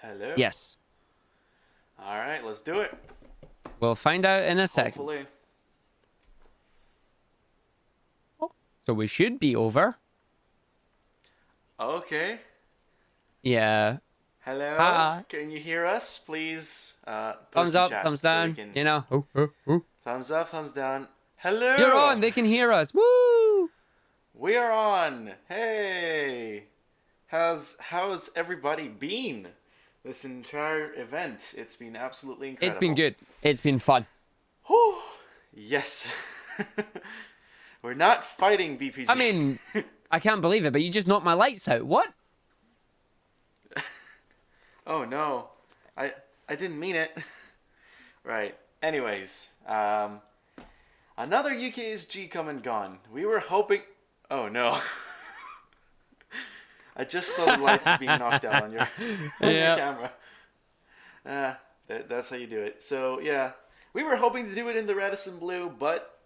Hello? Yes. All right, let's do it. We'll find out in a second. Hopefully. So we should be over. Okay. Yeah. Hello? Hi. Can you hear us? Please post Thumbs in up, chat thumbs so we down. can... You know. Oh. Thumbs up, thumbs down. Hello! You're on. They can hear us. Woo! We are on! Hey! How's everybody been this entire event? It's been absolutely incredible. It's been good. It's been fun. Whew. Yes. We're not fighting BPG. I mean, I can't believe it, but you just knocked my lights out. What? Oh no. I didn't mean it. Right. Anyways, another UKSG come and gone. We were hoping... Oh no. I just saw the lights being knocked out on your camera. That's how you do it. So yeah, we were hoping to do it in the Radisson Blue, but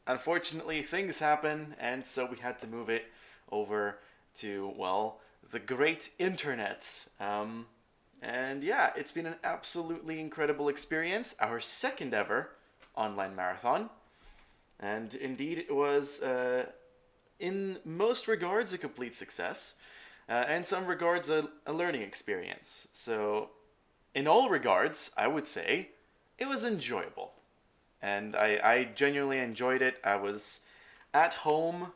unfortunately things happen, and so we had to move it over to, well, the great internet. And yeah, it's been an absolutely incredible experience. Our second ever online marathon. And indeed it was, in most regards, a complete success. And some regards, a learning experience. So, in all regards, I would say, it was enjoyable. And I genuinely enjoyed it. I was at home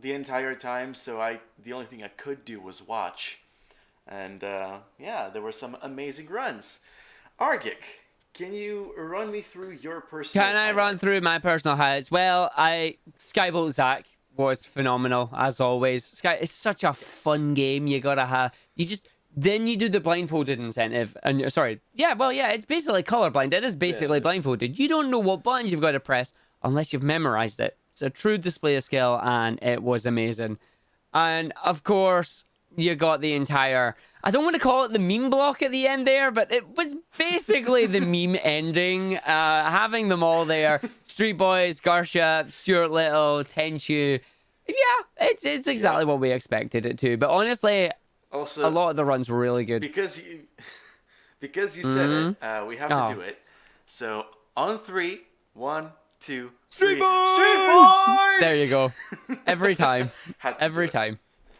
the entire time, so the only thing I could do was watch. And yeah, there were some amazing runs. Argick, can you run me through your personal Can I highlights? run through my personal highlights? Well, Skybolt Zach was phenomenal, as always. It's such a fun game. You gotta have... Then you do the blindfolded incentive. And it's basically colorblind. It is basically blindfolded. You don't know what buttons you've got to press unless you've memorized it. It's a true display of skill, and it was amazing. And, of course... You got the entire... I don't want to call it the meme block at the end there, but it was basically the meme ending. Having them all there. Street Boys, Garsha, Stuart Little, Tenchu. Yeah, it's exactly what we expected it to. But honestly, also, a lot of the runs were really good. Because you said it, we have to do it. So, on 3, 1, 2, 3. Street Boys! Street Boys! There you go. Every time. Every time.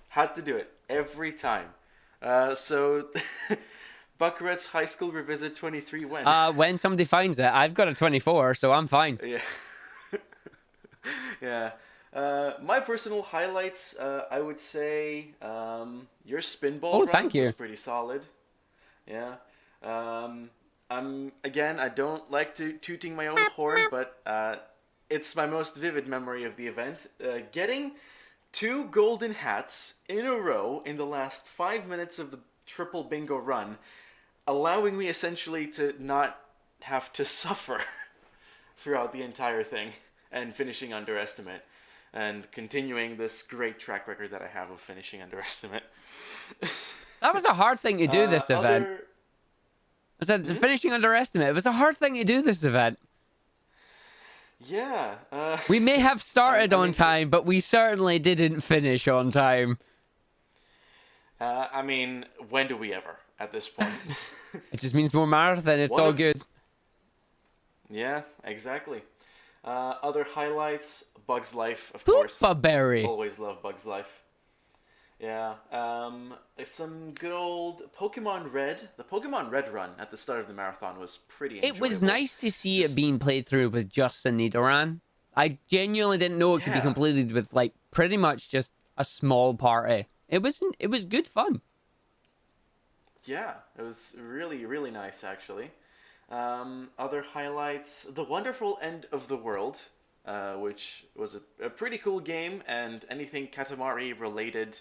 Had to do it. Every time. So, Buckeret's High School Revisit 23 when? When somebody finds it. I've got a 24, so I'm fine. Yeah. Yeah. My personal highlights, I would say, your spinball run was pretty solid. Yeah. Again, I don't like tooting my own horn, but it's my most vivid memory of the event. Getting 2 golden hats in a row in the last 5 minutes of the triple bingo run, allowing me essentially to not have to suffer throughout the entire thing and finishing underestimate and continuing this great track record that I have of finishing underestimate. That was a hard thing to do this event. I said finishing underestimate. It was a hard thing to do this event. Yeah. We may have started on time, but we certainly didn't finish on time. I mean, when do we ever at this point? It just means more marathon. It's all good. Yeah, exactly. Other highlights, Bug's Life, of course. Berry. Always love Bug's Life. Yeah. Some good old Pokemon Red. The Pokemon Red run at the start of the marathon was pretty enjoyable. It was nice to see it being played through with just a Nidoran. I genuinely didn't know it could be completed with like pretty much just a small party. It was good fun. Yeah, it was really, really nice actually. Other highlights, The Wonderful End of the World, which was a pretty cool game, and anything Katamari related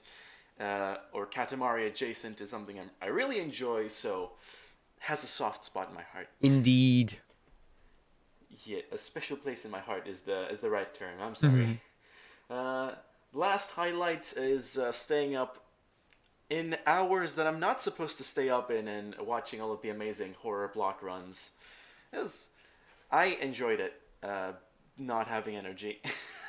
or Katamari adjacent is something I really enjoy, so has a soft spot in my heart. Indeed. Yeah, a special place in my heart is the right term. I'm sorry. Last highlight is staying up in hours that I'm not supposed to stay up in and watching all of the amazing horror block runs. I enjoyed it, not having energy.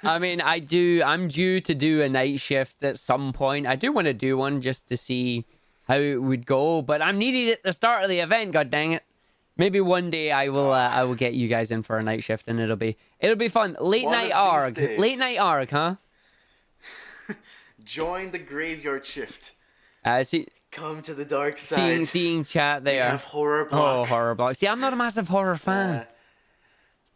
I mean, I'm due to do a night shift at some point. I do want to do one just to see how it would go, but I'm needed at the start of the event. God dang it! Maybe one day I will get you guys in for a night shift, and it'll be fun. Late One night of these arg, days. late night arg, huh? Join the graveyard shift. See, Come to the dark side. seeing chat there. We have horror Oh, block. horror block. See, I'm not a massive horror fan.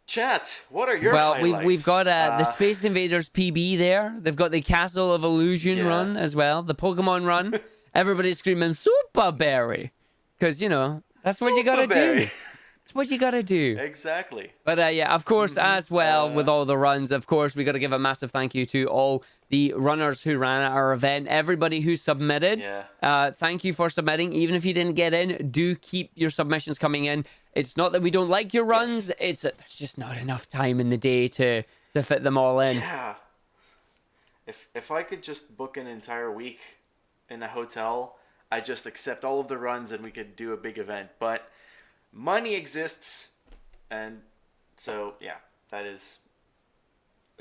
Chat, what are your Well, highlights? we've got the Space Invaders PB there. They've got the Castle of Illusion run as well. The Pokemon run. Everybody's screaming Super Berry, because that's what you gotta do. It's what you gotta do. Exactly. But yeah, of course, as well with all the runs, of course, we got to give a massive thank you to all the runners who ran at our event. Everybody who submitted, thank you for submitting. Even if you didn't get in, do keep your submissions coming in. It's not that we don't like your runs; it's that there's just not enough time in the day to fit them all in. Yeah. If I could just book an entire week in a hotel, I just accept all of the runs and we could do a big event. But money exists, and so that is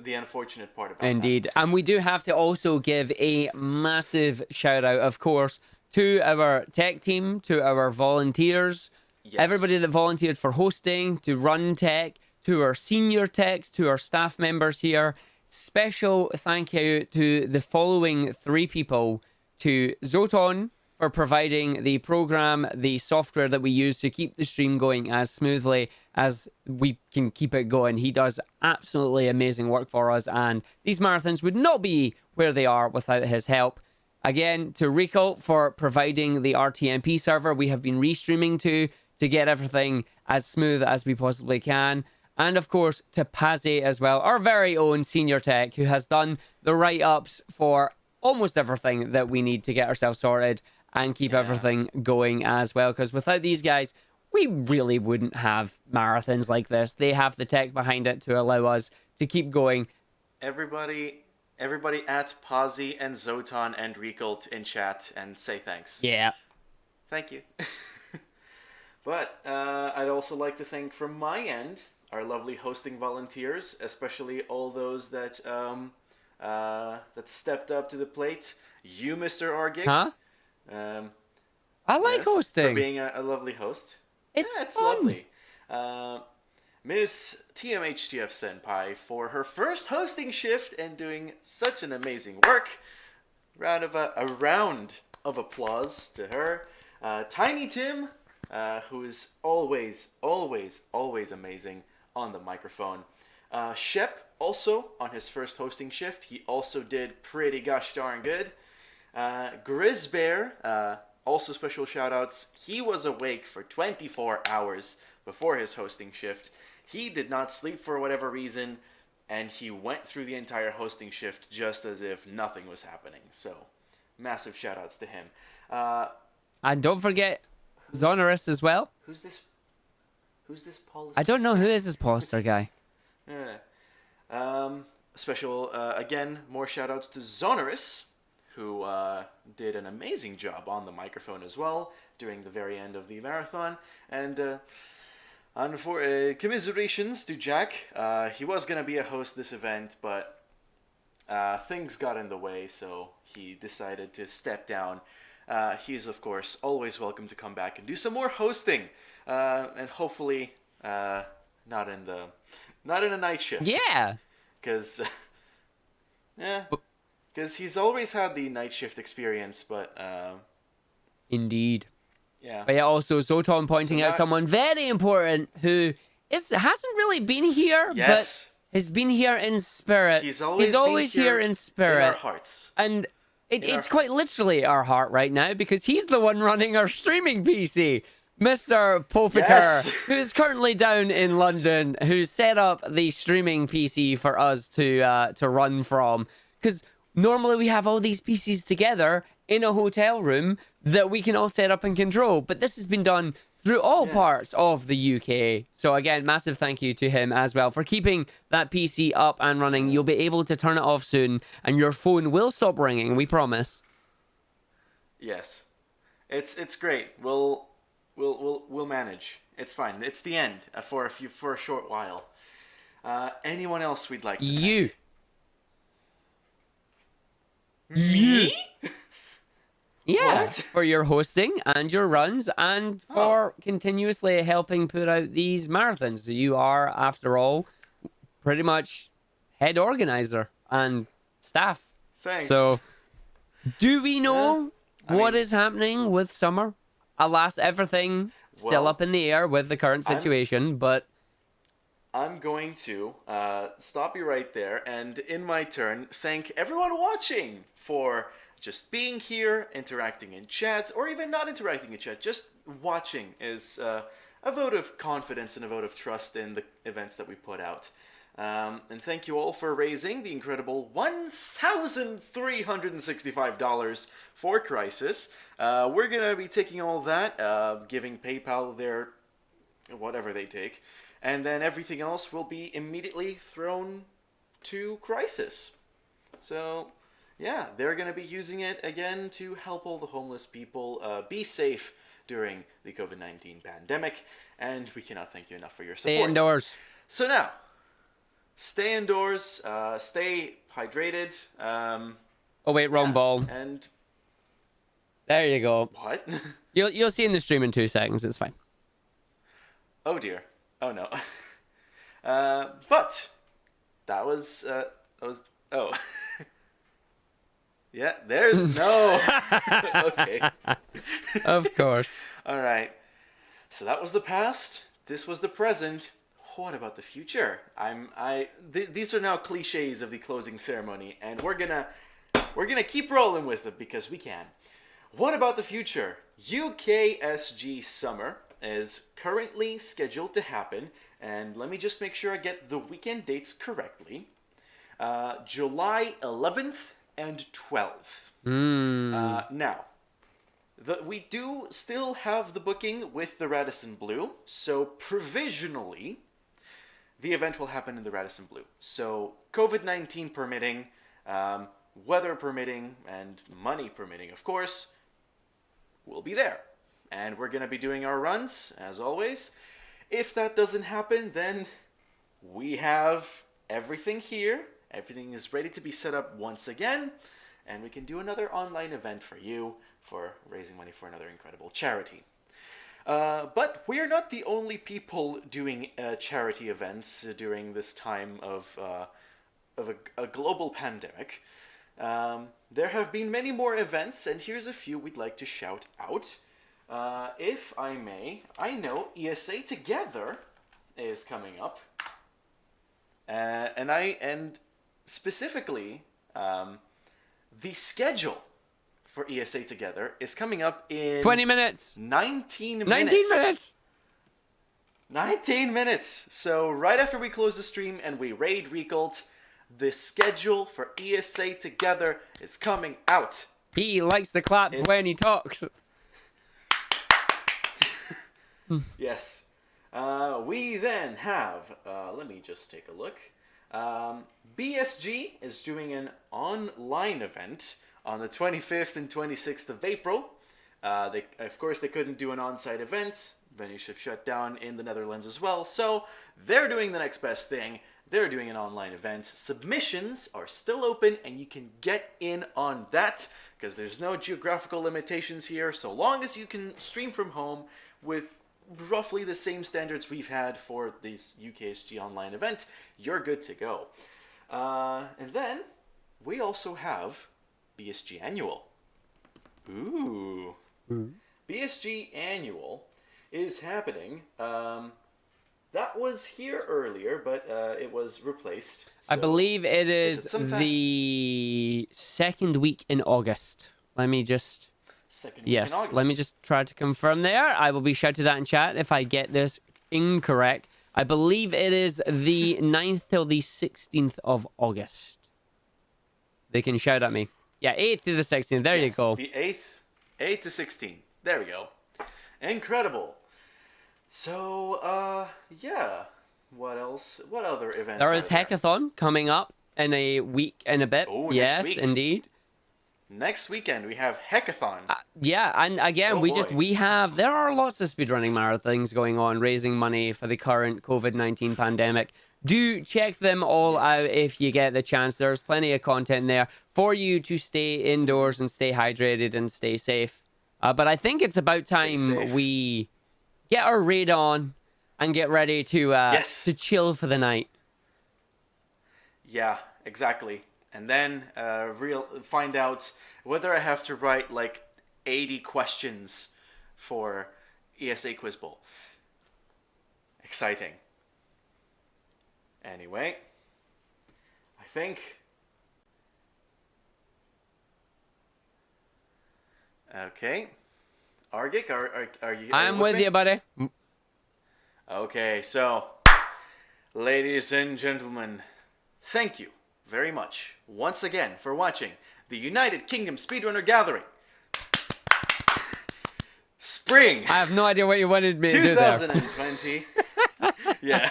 the unfortunate part about Indeed. And we do have to also give a massive shout out, of course, to our tech team, to our volunteers, everybody that volunteered for hosting, to run tech, to our senior techs, to our staff members here. Special thank you to the following 3 people: to Zoton for providing the program, the software that we use to keep the stream going as smoothly as we can keep it going. He does absolutely amazing work for us, and these marathons would not be where they are without his help. Again, to Rico for providing the RTMP server we have been restreaming to get everything as smooth as we possibly can. And of course, to Pazzy as well, our very own senior tech, who has done the write-ups for almost everything that we need to get ourselves sorted and keep everything going as well. Because without these guys, we really wouldn't have marathons like this. They have the tech behind it to allow us to keep going. Everybody at Pazzy and Zotan and Rico in chat and say thanks. Yeah. Thank you. But I'd also like to thank from my end our lovely hosting volunteers, especially all those that that stepped up to the plate. You, Mr. Argick. Huh? I like hosting. For being a lovely host. It's fun. Lovely. Miss TMHTF Senpai for her first hosting shift and doing such an amazing work. A round of applause to her. Tiny Tim, who is always amazing on the microphone. Shep, also on his first hosting shift, he also did pretty gosh darn good. Grizzbear, also special shoutouts. He was awake for 24 hours before his hosting shift. He did not sleep for whatever reason, and he went through the entire hosting shift just as if nothing was happening. So, massive shoutouts to him. And don't forget Zonorous as well. Who's this Paulister? I don't know who is this Paulister guy. Special, again, more shoutouts to Zonorous, who did an amazing job on the microphone as well during the very end of the marathon. And commiserations to Jack. He was going to be a host this event, but things got in the way, so he decided to step down. He's, of course, always welcome to come back and do some more hosting. And hopefully not in a night shift. Yeah. Because he's always had the night shift experience, but Indeed. yeah. But yeah, also Zoton pointing out someone very important who hasn't really been here, but has been here in spirit. He's always here in spirit. In our hearts. And it's quite literally our heart right now, because he's the one running our streaming PC. Mr. Paulister, who is currently down in London, who set up the streaming PC for us to run from. Because normally we have all these PCs together in a hotel room that we can all set up and control. But this has been done through all parts of the UK. So again, massive thank you to him as well for keeping that PC up and running. You'll be able to turn it off soon, and your phone will stop ringing, we promise. Yes. It's great. We'll manage. It's fine. It's the end for a short while. Anyone else we'd like to thank? You. Me? Yeah, What? for your hosting and your runs and for continuously helping put out these marathons. You are, after all, pretty much head organizer and staff. Thanks. So, do we know I what mean- is happening with summer? Alas, everything still Well, up in the air with the current situation, but I'm going to stop you right there and, in my turn, thank everyone watching for just being here, interacting in chat, or even not interacting in chat. Just watching is a vote of confidence and a vote of trust in the events that we put out. And thank you all for raising the incredible $1,365 for Crisis. We're going to be taking all that, giving PayPal their whatever they take, and then everything else will be immediately thrown to Crisis. So, yeah, they're going to be using it again to help all the homeless people be safe during the COVID-19 pandemic, and we cannot thank you enough for your support. stay indoors. So now, stay indoors, stay hydrated, Oh wait, wrong ball. and There you go. what? You'll see in the stream in 2 seconds. It's fine. Oh dear. Oh no. But that was oh. Yeah, there's no. Okay. Of course. All right. So that was the past. This was the present. What about the future? These are now cliches of the closing ceremony, and we're gonna keep rolling with it because we can. What about the future? UKSG Summer is currently scheduled to happen, and let me just make sure I get the weekend dates correctly. July 11th and 12th. Now, we do still have the booking with the Radisson Blu, so provisionally, the event will happen in the Radisson Blu. So, COVID-19 permitting, weather permitting, and money permitting, of course, we'll be there. And we're going to be doing our runs, as always. If that doesn't happen, then we have everything here. Everything is ready to be set up once again. And we can do another online event for you for raising money for another incredible charity. But we're not the only people doing charity events during this time of a global pandemic. There have been many more events, and here's a few we'd like to shout out. If I may, I know ESA Together is coming up, and specifically, the schedule for ESA Together is coming up in 20 minutes. 19 minutes. 19 minutes. 19 minutes. So right after we close the stream and we raid Recult, the schedule for ESA Together is coming out. He likes to clap when he talks. Yes. We then have, let me just take a look. BSG is doing an online event on the 25th and 26th of April. Of course, they couldn't do an on-site event. Venues have shut down in the Netherlands as well. So they're doing the next best thing. They're doing an online event. Submissions are still open, and you can get in on that because there's no geographical limitations here. So long as you can stream from home with roughly the same standards we've had for this UKSG online event, you're good to go. And then we also have BSG Annual. Ooh. BSG Annual is happening. That was here earlier, but it was replaced. I So believe it is it's at some time- the second week in August. Let me just... second week in Yes, August. let me just try to confirm there. I will be shouted at in chat if I get this incorrect. I believe it is the 9th till the 16th of August. They can shout at me. Yeah, 8th to the 16th. There you go. The 8th to 16th. There we go. Incredible. So, yeah. What else? What other events There are is Hackathon coming up in a week and a bit. Oh, next yes, week. indeed. Next weekend we have Hackathon. Yeah, and again, Oh, boy. there are lots of speedrunning marathons going on, raising money for the current COVID-19 pandemic. Do check them all out Yes. if you get the chance. There's plenty of content there for you to stay indoors and stay hydrated and stay safe. But I think it's about Stay time safe. we get our raid on and get ready Yes. to chill for the night. Yeah, exactly. And then find out whether I have to write like 80 questions for ESA Quiz Bowl. Exciting. Anyway, I think. Okay. Argick, are you? I'm with you, buddy. Okay, so, ladies and gentlemen, thank you very much once again for watching the United Kingdom Speedrunner Gathering Spring I have no idea what you wanted me to do there. 2020. Yeah.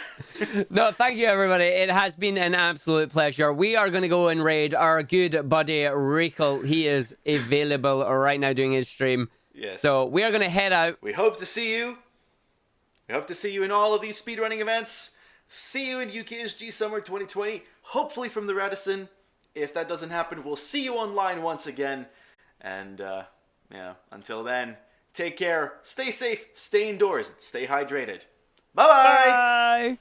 No, thank you, everybody. It has been an absolute pleasure. We are going to go and raid our good buddy, Rico. He is available right now doing his stream. Yes. So we are going to head out. We hope to see you. We hope to see you in all of these speedrunning events. See you in UKSG Summer 2020. Hopefully from the Radisson. If that doesn't happen, we'll see you online once again. And, yeah, until then, take care. Stay safe. Stay indoors. Stay hydrated. Bye-bye. Bye.